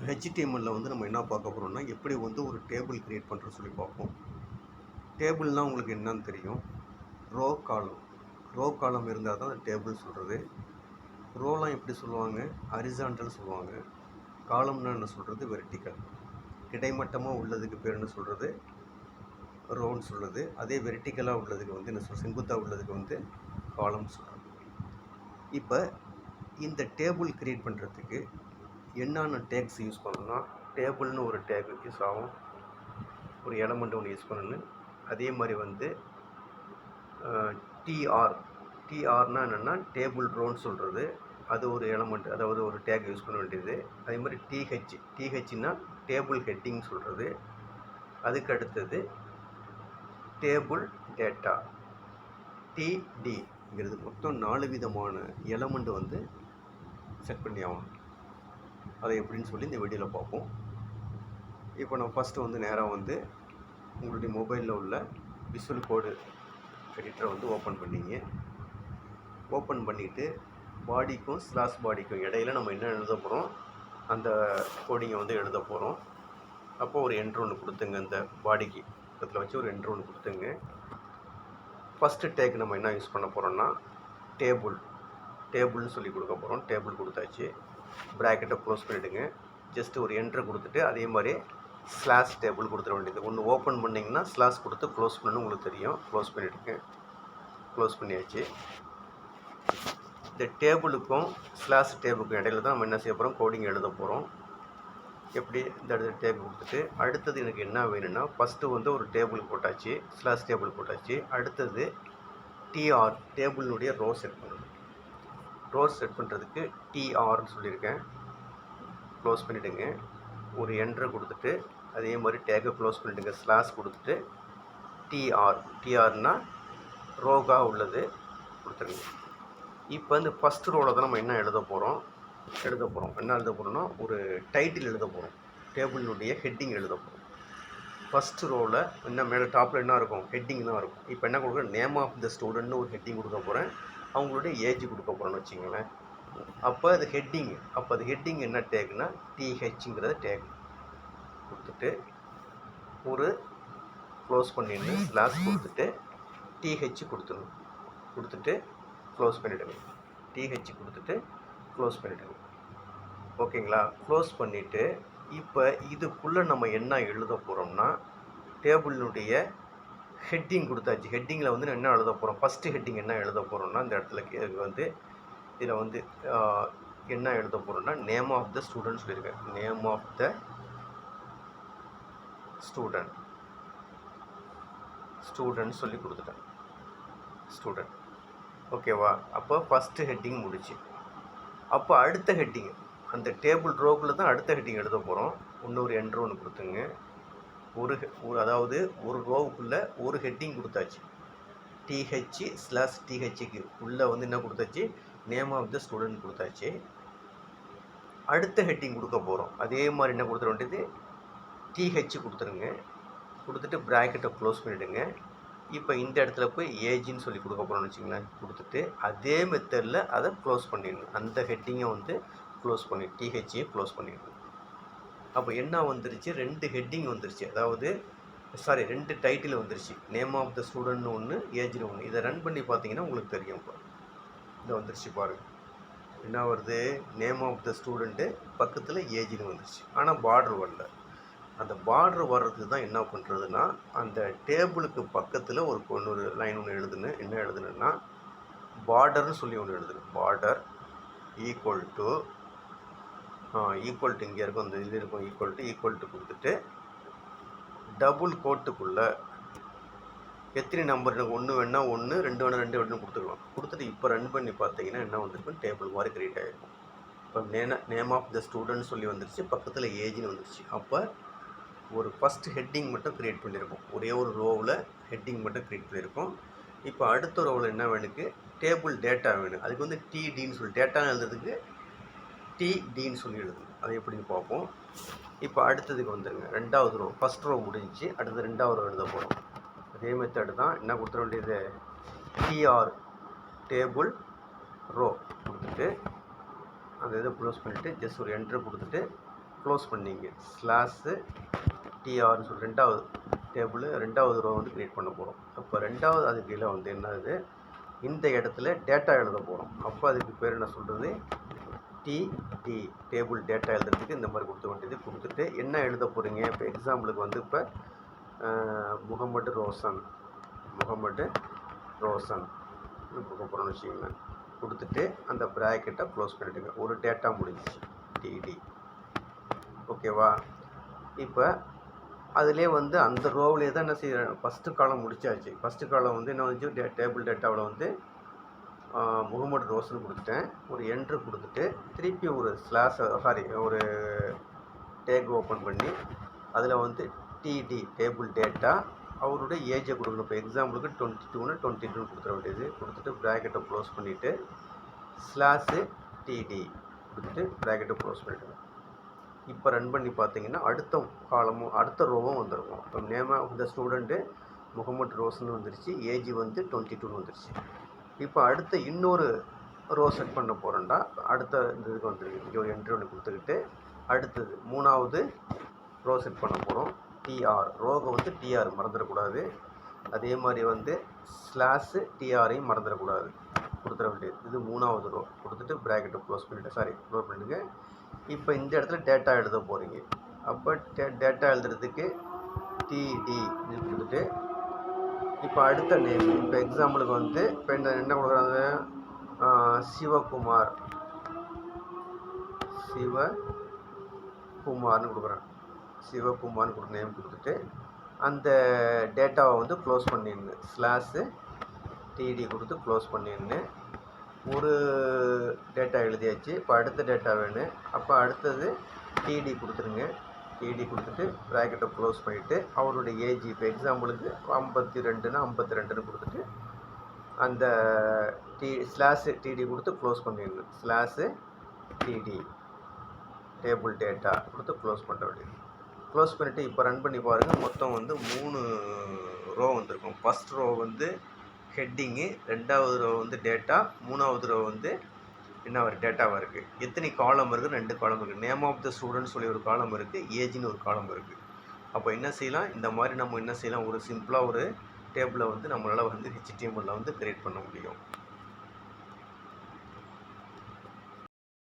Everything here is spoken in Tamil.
ஹெச்டிஎம்எல்ல வந்து நம்ம என்ன பார்க்க போகிறோம்னா எப்படி வந்து ஒரு டேபிள் கிரியேட் பண்ணுறோன்னு சொல்லி பார்ப்போம். டேபிள்னால் உங்களுக்கு என்னன்னு தெரியும். ரோ காலம் இருந்தால் தான் அந்த டேபிள் சொல்கிறது. ரோலாம் எப்படி சொல்லுவாங்க, ஹரிசாண்டல் சொல்லுவாங்க. காலம்னா என்ன சொல்கிறது, வெர்டிக்கல். கிடைமட்டமாக உள்ளதுக்கு பேர் என்ன சொல்கிறது, ரோன்னு சொல்கிறது. அதே வெர்டிக்கலாக உள்ளதுக்கு வந்து என்ன சொல்கிறது, செங்குத்தாக உள்ளதுக்கு வந்து காலம் சொல்கிறது. இப்போ இந்த டேபிள் கிரியேட் பண்ணுறதுக்கு என்னென்ன டேக்ஸ் யூஸ் பண்ணணும்னா, டேபிள்னு ஒரு டேக் யூஸ் ஆகும், ஒரு எலமெண்ட் ஒன்று யூஸ் பண்ணணும். அதே மாதிரி வந்து டிஆர்னால் என்னென்னா டேபிள் ரோன்னு சொல்கிறது, அது ஒரு எலமெண்ட், அதாவது ஒரு டேக் யூஸ் பண்ண வேண்டியது. அதே மாதிரி டிஹெச்னா டேபிள் ஹெட்டிங் சொல்கிறது. அதுக்கு அடுத்தது டேபிள் டேட்டா, டிடிங்கிறது. மொத்தம் 4 விதமான எலமெண்ட் வந்து செட் பண்ணி ஆகணும். அதை எப்படின்னு சொல்லி இந்த வீடியோவில் பார்ப்போம். இப்போ நான் ஃபஸ்ட்டு வந்து நேராக வந்து உங்களுடைய மொபைலில் உள்ள விசுவல் கோடு எடிட்டரை வந்து ஓப்பன் பண்ணிங்க. ஓப்பன் பண்ணிவிட்டு பாடிக்கும் ஸ்லாஷ் பாடிக்கும் இடையில நம்ம என்ன எழுத போகிறோம், அந்த கோடிங்கை வந்து எழுத போகிறோம். அப்போ ஒரு என்ட்ரு ஒன்று கொடுத்துங்க, இந்த பாடிக்கு பக்கத்தில் வச்சு ஒரு என்ட்ரு ஒன்று கொடுத்துங்க. ஃபஸ்ட்டு டேக் நம்ம என்ன யூஸ் பண்ண போகிறோம்னா டேபிள்னு சொல்லி கொடுக்க போகிறோம். டேபிள் கொடுத்தாச்சு. ப்ராக்கெட்டை க்ளோஸ் பண்ணிவிடுங்க. ஜஸ்ட் ஒரு என்ட்ரு கொடுத்துட்டு அதே மாதிரி ஸ்லாஷ் டேபிள் கொடுத்துட வேண்டியது. ஒன்று ஓப்பன் பண்ணிங்கன்னா ஸ்லாஷ் கொடுத்து க்ளோஸ் பண்ணணும், உங்களுக்கு தெரியும். க்ளோஸ் பண்ணிவிடுங்க. க்ளோஸ் பண்ணியாச்சு. இந்த டேபிளுக்கும் ஸ்லாஷ் டேபிளுக்கும் இடையில தான் நம்ம என்ன செய்ய போகிறோம், கோடிங் எழுத போகிறோம். எப்படி, இந்த இடத்துல டேபிள் கொடுத்துட்டு அடுத்தது எனக்கு என்ன வேணும்னா, ஃபஸ்ட்டு வந்து ஒரு டேபிள் போட்டாச்சு, ஸ்லாஷ் டேபிள் போட்டாச்சு. அடுத்தது டிஆர், டேபிளினுடைய ரோ செட் பண்ணணும். ரோ செட் பண்ணுறதுக்கு டிஆர்னு சொல்லியிருக்கேன். க்ளோஸ் பண்ணிவிடுங்க. ஒரு என்ட்ரு கொடுத்துட்டு அதே மாதிரி டேக்கை க்ளோஸ் பண்ணிவிடுங்க. ஸ்லாஷ் கொடுத்துட்டு டிஆர்னால் ரோகாக உள்ளது கொடுத்துருங்க. இப்போ இந்த ஃபஸ்ட் ரோவில் தான் நம்ம என்ன எழுத போகிறோம். என்ன எழுத போகிறோம்னா ஒரு டைட்டில் எழுத போகிறோம். டேபிளினுடைய ஹெட்டிங் எழுத போகிறோம். ஃபஸ்ட்டு ரோவில் என்ன மேலே டாப்பில் என்ன இருக்கும், ஹெட்டிங் தான் இருக்கும். இப்போ என்ன கொடுக்குறேன், நேம் ஆஃப் த ஸ்டூடெண்ட்னு ஒரு ஹெட்டிங் கொடுக்க போகிறேன். அவங்களுடைய ஏஜ் கொடுக்க போகிறேன்னு வச்சுங்களேன். அப்போ அது ஹெட்டிங். அப்போ அது ஹெட்டிங் என்ன டேக்னா டிஹெச்ங்கிறத டேக் கொடுத்துட்டு ஒரு க்ளோஸ் பண்ணிடணும். ஸ்லாஷ் கொடுத்துட்டு டிஹெச் கொடுத்துட்டு க்ளோஸ் பண்ணிவிடுங்க. டிஹெச் கொடுத்துட்டு க்ளோஸ் பண்ணிவிடுங்க. ஓகேங்களா? க்ளோஸ் பண்ணிவிட்டு இப்போ இதுக்குள்ளே நம்ம என்ன எழுத போகிறோம்னா, டேபிளினுடைய ஹெட்டிங் கொடுத்தாச்சு. ஹெட்டிங்கில் வந்து என்ன எழுத போகிறோம், ஃபஸ்ட்டு ஹெட்டிங் என்ன எழுத போகிறோம்னா, இந்த இடத்துல வந்து இதில் வந்து என்ன எழுத போகிறோம்னா நேம் ஆஃப் த ஸ்டூடெண்ட் சொல்லியிருக்கேன். நேம் ஆஃப் த ஸ்டூடெண்ட் சொல்லி கொடுத்துட்டேன். ஸ்டூடெண்ட். ஓகேவா? அப்போ ஃபஸ்ட்டு ஹெட்டிங் முடிச்சு. அப்போ அடுத்த ஹெட்டிங் அந்த டேபிள் ரோக்குள்ளே தான் அடுத்த ஹெட்டிங் எழுத போகிறோம். இன்னொரு என்ட்ரு ஒன்று கொடுத்துங்க. அதாவது ஒரு ரோவுக்குள்ளே ஒரு ஹெட்டிங் கொடுத்தாச்சு. டிஹெச்/டிஹெச்சுக்கு உள்ளே வந்து என்ன கொடுத்தாச்சு, நேம் ஆஃப் த ஸ்டூடெண்ட் கொடுத்தாச்சு. அடுத்த ஹெட்டிங் கொடுக்க போகிறோம். அதே மாதிரி என்ன கொடுத்துட வேண்டியது, டிஹெச் கொடுத்துருங்க. கொடுத்துட்டு ப்ராக்கெட்டை க்ளோஸ் பண்ணிவிடுங்க. இப்போ இந்த இடத்துல போய் ஏஜின்னு சொல்லி கொடுக்க போகிறோம்னு வச்சுங்களேன். கொடுத்துட்டு அதே மெத்தடில் அதை க்ளோஸ் பண்ணிடணும். அந்த ஹெட்டிங்கை வந்து க்ளோஸ் பண்ணி டிஹெச்சையும் க்ளோஸ் பண்ணிடணும். அப்போ என்ன வந்துருச்சு, 2 ஹெட்டிங் வந்துருச்சு. அதாவது 2 டைட்டில் வந்துருச்சு. நேம் ஆஃப் த ஸ்டூடெண்ட்னு ஒன்று, ஏஜ்னு ஒன்று. இதை ரன் பண்ணி பார்த்தீங்கன்னா உங்களுக்கு தெரியும். இப்போ இதை வந்துருச்சு பாருங்கள். என்ன வருது, நேம் ஆஃப் த ஸ்டூடெண்ட்டு பக்கத்தில் ஏஜ்னு வந்துருச்சு. ஆனால் பார்டர் வரல. அந்த பார்டர் வர்றதுக்கு தான் என்ன பண்ணுறதுன்னா, அந்த டேபிளுக்கு பக்கத்தில் ஒரு லைன் ஒன்று எழுதுனேன். என்ன எழுதுனேன்னா, பார்டர்னு சொல்லி ஒன்று எழுதுனேன். பார்டர் ஈக்குவல் டு இங்கே இருக்கும், அந்த இது இருக்கும், ஈக்குவல் டு கொடுத்துட்டு டபுள் கோட்டுக்குள்ளே எத்தனை நம்பர் எனக்கு 1 வேணா 1, 2 வேணா 2 வேணும் கொடுத்துக்கலாம். கொடுத்துட்டு இப்போ ரன் பண்ணி பார்த்தீங்கன்னா என்ன வந்திருக்கும், டேபிள் மாதிரி கிரியேட் ஆகிருக்கும். இப்போ நேம் ஆஃப் த ஸ்டூடெண்ட் சொல்லி வந்துருச்சு, பக்கத்தில் ஏஜ்னு வந்துருச்சு. அப்போ ஒரு ஃபஸ்ட்டு ஹெட்டிங் மட்டும் க்ரியேட் பண்ணியிருக்கோம். ஒரே ஒரு ரோவில் ஹெட்டிங் மட்டும் க்ரியேட் பண்ணியிருக்கோம். இப்போ அடுத்த ரோவில் என்ன வேணுக்கு, டேபிள் டேட்டா வேணும். அதுக்கு வந்து டிடின்னு சொல்லி டேட்டா எழுதுறதுக்கு டிடின்னு சொல்லி எழுதுங்க. அதை எப்படின்னு பார்ப்போம். இப்போ அடுத்ததுக்கு வந்துடுங்க. 2வது ரோ. ஃபஸ்ட் ரோ முடிஞ்சிச்சு, அடுத்தது 2வது ரோ எழுத போகிறோம். அதே மெத்தடு தான். என்ன கொடுத்துட வேண்டியது, டிஆர் டேபிள் ரோ கொடுத்துட்டு அந்த இதை க்ளோஸ் பண்ணிவிட்டு ஜஸ்ட் ஒரு என்ட்ரு கொடுத்துட்டு க்ளோஸ் பண்ணிங்க ஸ்லாஷு டிஆர்னு சொல்லி ரெண்டாவது டேபிள் ரெண்டாவது ரோ வந்து க்ரியேட் பண்ண போகிறோம். அப்போ ரெண்டாவது அது கீழே வந்து என்னது இந்த இடத்துல டேட்டா எழுத போகிறோம். அப்போ அதுக்கு பேர் என்ன சொல்கிறது டிடி டேபிள் டேட்டா எழுதுறதுக்கு இந்த மாதிரி கொடுத்த வேண்டியது கொடுத்துட்டு என்ன எழுத போகிறீங்க. இப்போ எக்ஸாம்பிளுக்கு வந்து இப்போ முகமது ரோஷன் கொடுக்க போகிறோம்னு வச்சுக்கோங்க. கொடுத்துட்டு அந்த ப்ராக்கெட்டை க்ளோஸ் பண்ணிவிடுங்க. ஒரு டேட்டா முடிஞ்சிச்சு டிடி. ஓகேவா? இப்போ அதிலே வந்து அந்த ரோவிலே தான் என்ன செய்யறேன் ஃபஸ்ட்டு காலம் முடிச்சாச்சு. ஃபஸ்ட்டு காலம் வந்து என்ன வந்துச்சு டேபிள் டேட்டாவில் வந்து முகமது ரோஷன் கொடுத்துட்டேன். ஒரு என்ட்ரு கொடுத்துட்டு திருப்பி ஒரு ஒரு டேக் ஓப்பன் பண்ணி அதில் வந்து டிடி டேபிள் டேட்டா அவருடைய ஏஜை கொடுக்கணும். இப்போ எக்ஸாம்பிளுக்கு 22ன்னு 22 கொடுத்துட வேண்டியது. கொடுத்துட்டு ப்ராக்கெட்டை க்ளோஸ் பண்ணிவிட்டு ஸ்லாஷு டிடி கொடுத்துட்டு ப்ராக்கெட்டை க்ளோஸ் பண்ணிவிடுங்க. இப்போ ரன் பண்ணி பார்த்தீங்கன்னா அடுத்த ரோவும் வந்துருக்கும். இப்போ name of the student Mohammed Roshan வந்துருச்சு. ஏஜ் வந்து 22 வந்துருச்சு. இப்போ அடுத்த இன்னொரு ரோ செட் பண்ண போகிறோம்டா. அடுத்த இந்த இதுக்கு வந்துருக்கு. இங்கே ஒரு என்ட்ரி ஒன்று கொடுத்துக்கிட்டு அடுத்தது 3வது ரோ செட் பண்ண போகிறோம். டிஆர் ரோவை வந்து டிஆர் மறந்துடக்கூடாது. அதே மாதிரி வந்து ஸ்லாஷு டிஆரையும் மறந்துடக்கூடாது. கொடுத்துட வேண்டியது. இது 3வது ரோ கொடுத்துட்டு ப்ராக்கெட்டை க்ளோஸ் பண்ணிவிடுங்க. இப்போ இந்த இடத்துல டேட்டா எழுத போகிறீங்க. அப்போ டேட்டா எழுதுறதுக்கு டிடி கொடுத்துட்டு இப்போ அடுத்த நேம் இப்போ எக்ஸாம்பிளுக்கு வந்து இப்போ என்ன கொடுக்குறாங்க சிவகுமார்னு கொடுக்குறேன். சிவகுமார்னு கொடுக்குற நேம் கொடுத்துட்டு அந்த டேட்டாவை வந்து க்ளோஸ் பண்ணிடுங்க. ஸ்லாஷு டிடி கொடுத்து க்ளோஸ் பண்ணிடுங்க. ஒரு டேட்டா எழுதியாச்சு. இப்போ அடுத்த டேட்டா வேணும். அப்போ அடுத்தது டிடி கொடுத்துருங்க. டிடி கொடுத்துட்டு ப்ராக்கெட்டை க்ளோஸ் பண்ணிவிட்டு அவருடைய ஏஜ் இப்போ எக்ஸாம்பிளுக்கு 52ன்னு கொடுத்துட்டு அந்த ஸ்லாஷு டிடி கொடுத்து க்ளோஸ் பண்ணிடணும். ஸ்லாஷு டிடி டேபிள் டேட்டா கொடுத்து க்ளோஸ் பண்ண வேண்டியது. க்ளோஸ் பண்ணிவிட்டு இப்போ ரன் பண்ணி பாருங்கள். மொத்தம் வந்து 3 ரோ வந்திருக்கும். ஃபஸ்ட் ரோ வந்து ஹெட்டிங்கு, 2வது ரோ வந்து டேட்டா, 3வது ரோ வந்து என்ன ஒரு டேட்டாவாக இருக்குது. எத்தனை காலம் இருக்குது? 2 காலம் இருக்குது. நேம் ஆஃப் த ஸ்டூடெண்ட் சொல்லி ஒரு காலம் இருக்குது, ஏஜ்னு ஒரு காலம் இருக்குது. அப்போ என்ன செய்யலாம், இந்த மாதிரி நம்ம என்ன செய்யலாம், ஒரு சிம்பிளாக ஒரு டேபிளை வந்து நம்மளால் வந்து HTML வந்து கிரியேட் பண்ண முடியும்.